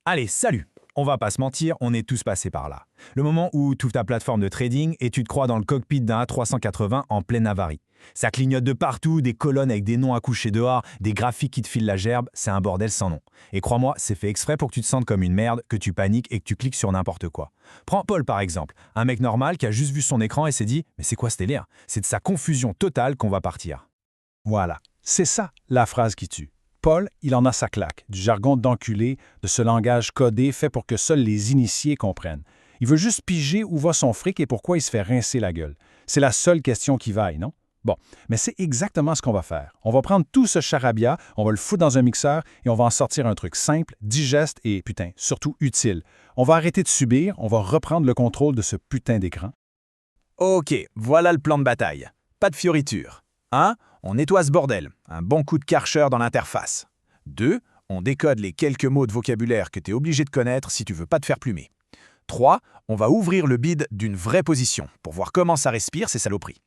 Allez, salut! On va pas se mentir, on est tous passés par là. Le moment où tu ouvres ta plateforme de trading et tu te crois dans le cockpit d'un A380 en pleine avarie. Ça clignote de partout, des colonnes avec des noms à coucher dehors, des graphiques qui te filent la gerbe, c'est un bordel sans nom. Et crois-moi, c'est fait exprès pour que tu te sentes comme une merde, que tu paniques et que tu cliques sur n'importe quoi. Prends Paul par exemple, un mec normal qui a juste vu son écran et s'est dit « Mais c'est quoi ce délire ?» C'est de sa confusion totale qu'on va partir. Voilà, c'est ça la phrase qui tue. Paul, il en a sa claque, du jargon d'enculé, de ce langage codé fait pour que seuls les initiés comprennent. Il veut juste piger où va son fric et pourquoi il se fait rincer la gueule. C'est la seule question qui vaille, non? Bon, mais c'est exactement ce qu'on va faire. On va prendre tout ce charabia, on va le foutre dans un mixeur et on va en sortir un truc simple, digeste et, putain, surtout utile. On va arrêter de subir, on va reprendre le contrôle de ce putain d'écran. Ok, voilà le plan de bataille. Pas de fioritures. 1. On nettoie ce bordel. Un bon coup de Karcher dans l'interface. 2. On décode les quelques mots de vocabulaire que tu es obligé de connaître si tu veux pas te faire plumer. 3. On va ouvrir le bid d'une vraie position pour voir comment ça respire ces saloperies.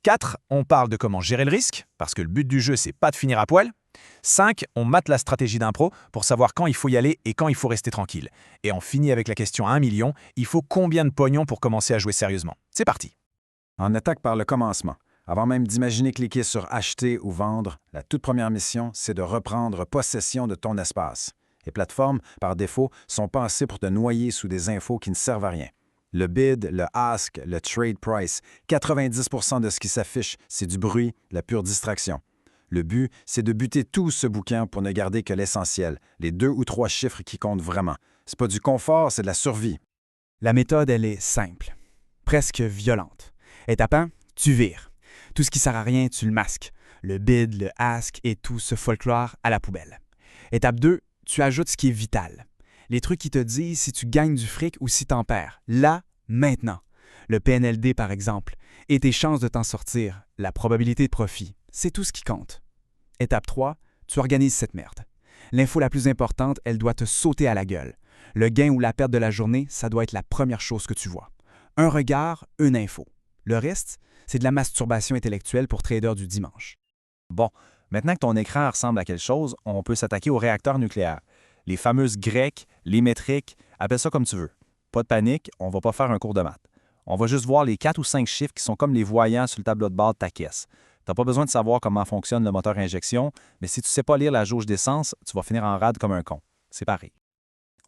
4. On parle de comment gérer le risque, parce que le but du jeu, c'est pas de finir à poil. 5. On mate la stratégie d'impro pour savoir quand il faut y aller et quand il faut rester tranquille. Et on finit avec la question à 1 million, il faut combien de pognon pour commencer à jouer sérieusement? C'est parti. On attaque par le commencement. Avant même d'imaginer cliquer sur Acheter ou Vendre, la toute première mission, c'est de reprendre possession de ton espace. Les plateformes, par défaut, sont pensées pour te noyer sous des infos qui ne servent à rien. Le bid, le ask, le trade price, 90% de ce qui s'affiche, c'est du bruit, de la pure distraction. Le but, c'est de buter tout ce bouquin pour ne garder que l'essentiel, les 2 ou 3 chiffres qui comptent vraiment. C'est pas du confort, c'est de la survie. La méthode, elle est simple, presque violente. Étape 1, tu vires. Tout ce qui sert à rien, tu le masques. Le bid, le ask et tout ce folklore à la poubelle. Étape 2, tu ajoutes ce qui est vital. Les trucs qui te disent si tu gagnes du fric ou si t'en perds. Là, maintenant. Le PNLD, par exemple. Et tes chances de t'en sortir. La probabilité de profit. C'est tout ce qui compte. Étape 3, tu organises cette merde. L'info la plus importante, elle doit te sauter à la gueule. Le gain ou la perte de la journée, ça doit être la première chose que tu vois. Un regard, une info. Le reste, c'est de la masturbation intellectuelle pour traders du dimanche. Bon, maintenant que ton écran ressemble à quelque chose, on peut s'attaquer aux réacteurs nucléaires. Les fameuses grecques, les métriques, appelle ça comme tu veux. Pas de panique, on va pas faire un cours de maths. On va juste voir les 4 ou 5 chiffres qui sont comme les voyants sur le tableau de bord de ta caisse. T'as pas besoin de savoir comment fonctionne le moteur à injection, mais si tu sais pas lire la jauge d'essence, tu vas finir en rade comme un con. C'est pareil.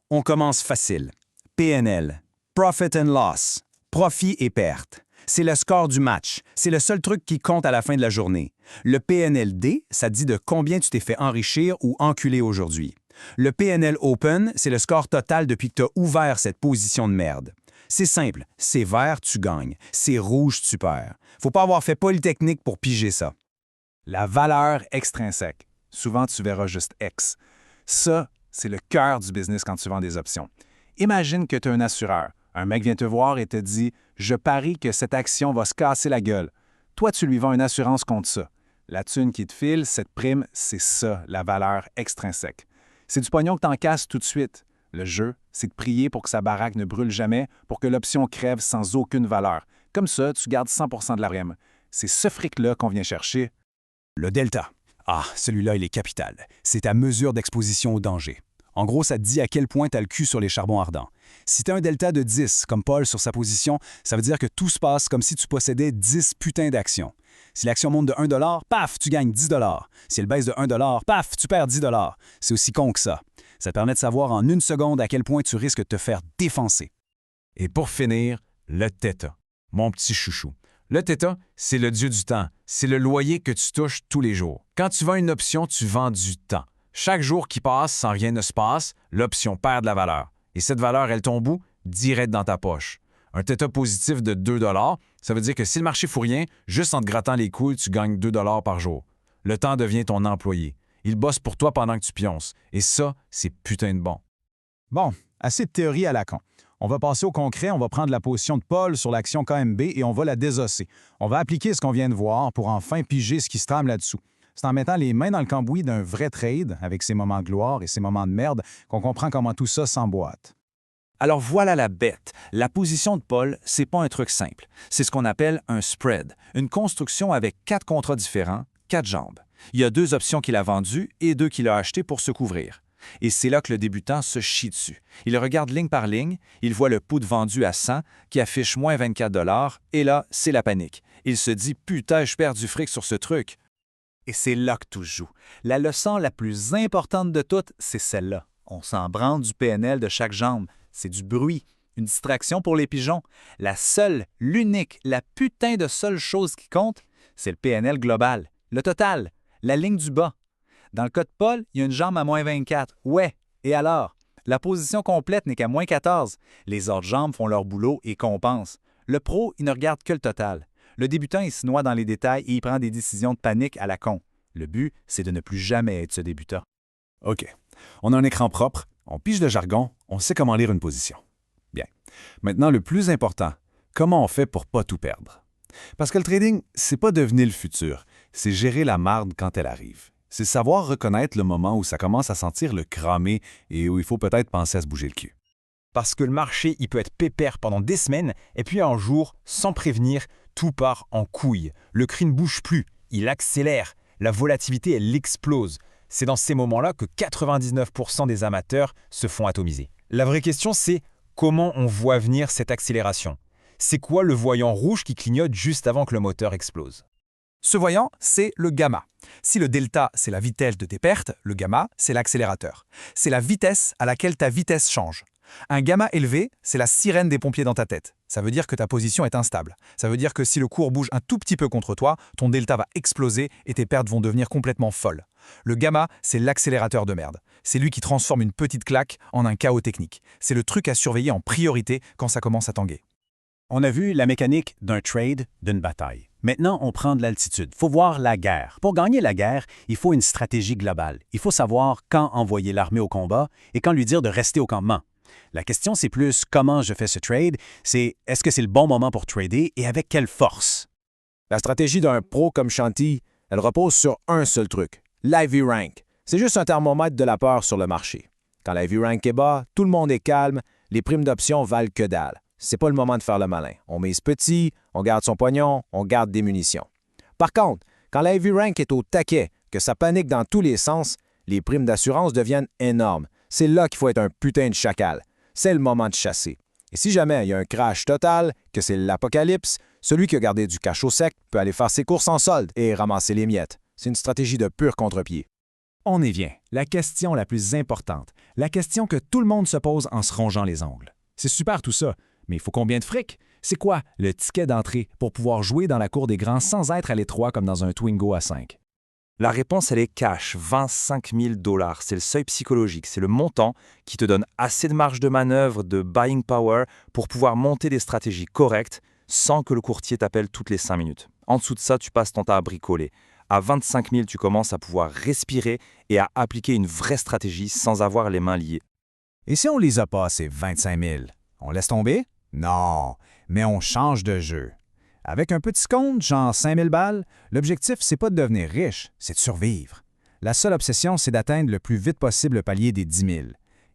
On commence facile. PNL, Profit and Loss, profit et perte. C'est le score du match. C'est le seul truc qui compte à la fin de la journée. Le PNLD, ça dit de combien tu t'es fait enrichir ou enculer aujourd'hui. Le PNL Open, c'est le score total depuis que tu as ouvert cette position de merde. C'est simple, c'est vert, tu gagnes. C'est rouge, tu perds. Faut pas avoir fait Polytechnique pour piger ça. La valeur extrinsèque. Souvent, tu verras juste X. Ça, c'est le cœur du business quand tu vends des options. Imagine que tu es un assureur. Un mec vient te voir et te dit « Je parie que cette action va se casser la gueule. » Toi, tu lui vends une assurance contre ça. La thune qui te file, cette prime, c'est ça, la valeur extrinsèque. C'est du pognon que tu en casses tout de suite. Le jeu, c'est de prier pour que sa baraque ne brûle jamais, pour que l'option crève sans aucune valeur. Comme ça, tu gardes 100% de la prime. C'est ce fric-là qu'on vient chercher. Le delta. Ah, celui-là, il est capital. C'est ta mesure d'exposition au danger. En gros, ça te dit à quel point tu as le cul sur les charbons ardents. Si tu as un delta de 10, comme Paul sur sa position, ça veut dire que tout se passe comme si tu possédais 10 putains d'actions. Si l'action monte de 1 $, paf, tu gagnes 10 $. Si elle baisse de 1 $, paf, tu perds 10 $. C'est aussi con que ça. Ça te permet de savoir en une seconde à quel point tu risques de te faire défoncer. Et pour finir, le Theta, mon petit chouchou. Le Theta, c'est le dieu du temps. C'est le loyer que tu touches tous les jours. Quand tu vends une option, tu vends du temps. Chaque jour qui passe sans rien ne se passe, l'option perd de la valeur. Et cette valeur, elle tombe où? Direct dans ta poche. Un Theta positif de 2 $, ça veut dire que si le marché fout rien, juste en te grattant les couilles, tu gagnes 2 $ par jour. Le temps devient ton employé. Il bosse pour toi pendant que tu pionces. Et ça, c'est putain de bon. Bon, assez de théorie à la con. On va passer au concret, on va prendre la position de Paul sur l'action KMB et on va la désosser. On va appliquer ce qu'on vient de voir pour enfin piger ce qui se trame là-dessous. C'est en mettant les mains dans le cambouis d'un vrai trade, avec ses moments de gloire et ses moments de merde, qu'on comprend comment tout ça s'emboîte. Alors voilà la bête. La position de Paul, c'est pas un truc simple. C'est ce qu'on appelle un spread, une construction avec 4 contrats différents, 4 jambes. Il y a 2 options qu'il a vendues et 2 qu'il a achetées pour se couvrir. Et c'est là que le débutant se chie dessus. Il regarde ligne par ligne, il voit le put vendu à 100 qui affiche moins 24 $, et là, c'est la panique. Il se dit « Putain, je perds du fric sur ce truc ». Et c'est là que tout se joue. La leçon la plus importante de toutes, c'est celle-là. On s'en branle du PNL de chaque jambe. C'est du bruit, une distraction pour les pigeons. La seule, l'unique, la putain de seule chose qui compte, c'est le PNL global, le total, la ligne du bas. Dans le cas de Paul, il y a une jambe à moins 24. Ouais, et alors? La position complète n'est qu'à moins 14. Les autres jambes font leur boulot et compensent. Le pro, il ne regarde que le total. Le débutant, il se noie dans les détails et il prend des décisions de panique à la con. Le but, c'est de ne plus jamais être ce débutant. OK. On a un écran propre, on pige le jargon, on sait comment lire une position. Bien. Maintenant, le plus important, comment on fait pour pas tout perdre? Parce que le trading, c'est pas deviner le futur, c'est gérer la marde quand elle arrive. C'est savoir reconnaître le moment où ça commence à sentir le cramer et où il faut peut-être penser à se bouger le cul. Parce que le marché, il peut être pépère pendant des semaines, et puis un jour, sans prévenir, tout part en couille. Le cri ne bouge plus, il accélère, la volatilité, elle explose. C'est dans ces moments-là que 99% des amateurs se font atomiser. La vraie question, c'est comment on voit venir cette accélération? C'est quoi le voyant rouge qui clignote juste avant que le moteur explose? Ce voyant, c'est le gamma. Si le delta, c'est la vitesse de tes pertes, le gamma, c'est l'accélérateur. C'est la vitesse à laquelle ta vitesse change. Un gamma élevé, c'est la sirène des pompiers dans ta tête. Ça veut dire que ta position est instable. Ça veut dire que si le cours bouge un tout petit peu contre toi, ton delta va exploser et tes pertes vont devenir complètement folles. Le gamma, c'est l'accélérateur de merde. C'est lui qui transforme une petite claque en un chaos technique. C'est le truc à surveiller en priorité quand ça commence à tanguer. On a vu la mécanique d'un trade, d'une bataille. Maintenant, on prend de l'altitude. Il faut voir la guerre. Pour gagner la guerre, il faut une stratégie globale. Il faut savoir quand envoyer l'armée au combat et quand lui dire de rester au campement. La question, c'est plus comment je fais ce trade, c'est est-ce que c'est le bon moment pour trader et avec quelle force? La stratégie d'un pro comme Shanti, elle repose sur un seul truc, l'IV Rank. C'est juste un thermomètre de la peur sur le marché. Quand l'IV Rank est bas, tout le monde est calme, les primes d'options valent que dalle. C'est pas le moment de faire le malin. On mise petit, on garde son pognon, on garde des munitions. Par contre, quand l'IV Rank est au taquet, que ça panique dans tous les sens, les primes d'assurance deviennent énormes. C'est là qu'il faut être un putain de chacal. C'est le moment de chasser. Et si jamais il y a un crash total, que c'est l'apocalypse, celui qui a gardé du cash au sec peut aller faire ses courses en solde et ramasser les miettes. C'est une stratégie de pur contre-pied. On y vient. La question la plus importante. La question que tout le monde se pose en se rongeant les ongles. C'est super tout ça, mais il faut combien de fric? C'est quoi le ticket d'entrée pour pouvoir jouer dans la cour des grands sans être à l'étroit comme dans un Twingo à 5? La réponse, elle est cash, 25 000 $. C'est le seuil psychologique, c'est le montant qui te donne assez de marge de manœuvre, de buying power pour pouvoir monter des stratégies correctes sans que le courtier t'appelle toutes les 5 minutes. En dessous de ça, tu passes ton temps à bricoler. À 25 000, tu commences à pouvoir respirer et à appliquer une vraie stratégie sans avoir les mains liées. Et si on les a pas, ces 25 000, on laisse tomber? Non, mais on change de jeu. Avec un petit compte, genre 5 000 balles, l'objectif, c'est pas de devenir riche, c'est de survivre. La seule obsession, c'est d'atteindre le plus vite possible le palier des 10 000.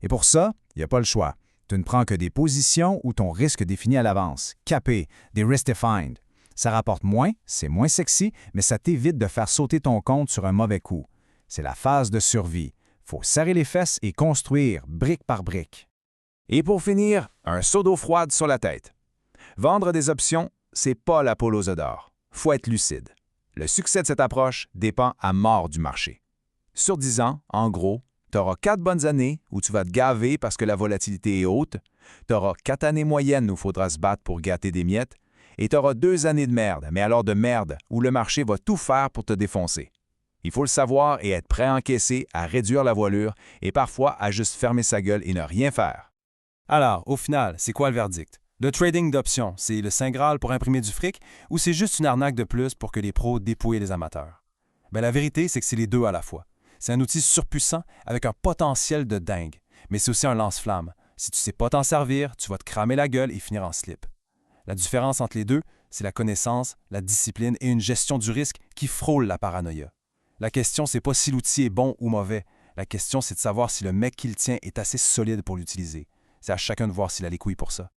Et pour ça, il n'y a pas le choix. Tu ne prends que des positions où ton risque est défini à l'avance, capé, des risk defined. Ça rapporte moins, c'est moins sexy, mais ça t'évite de faire sauter ton compte sur un mauvais coup. C'est la phase de survie. Faut serrer les fesses et construire brique par brique. Et pour finir, un seau d'eau froide sur la tête. Vendre des options, c'est pas la poule aux œufs d'or. Faut être lucide. Le succès de cette approche dépend à mort du marché. Sur 10 ans, en gros, tu auras 4 bonnes années où tu vas te gaver parce que la volatilité est haute, tu auras 4 années moyennes où il faudra se battre pour gâter des miettes, et tu auras 2 années de merde, mais alors de merde, où le marché va tout faire pour te défoncer. Il faut le savoir et être prêt à encaisser, à réduire la voilure et parfois à juste fermer sa gueule et ne rien faire. Alors, au final, c'est quoi le verdict? Le trading d'options, c'est le Saint Graal pour imprimer du fric ou c'est juste une arnaque de plus pour que les pros dépouillent les amateurs? La vérité, c'est que c'est les deux à la fois. C'est un outil surpuissant avec un potentiel de dingue, mais c'est aussi un lance-flamme. Si tu ne sais pas t'en servir, tu vas te cramer la gueule et finir en slip. La différence entre les deux, c'est la connaissance, la discipline et une gestion du risque qui frôle la paranoïa. La question, c'est pas si l'outil est bon ou mauvais. La question, c'est de savoir si le mec qui le tient est assez solide pour l'utiliser. C'est à chacun de voir s'il a les couilles pour ça.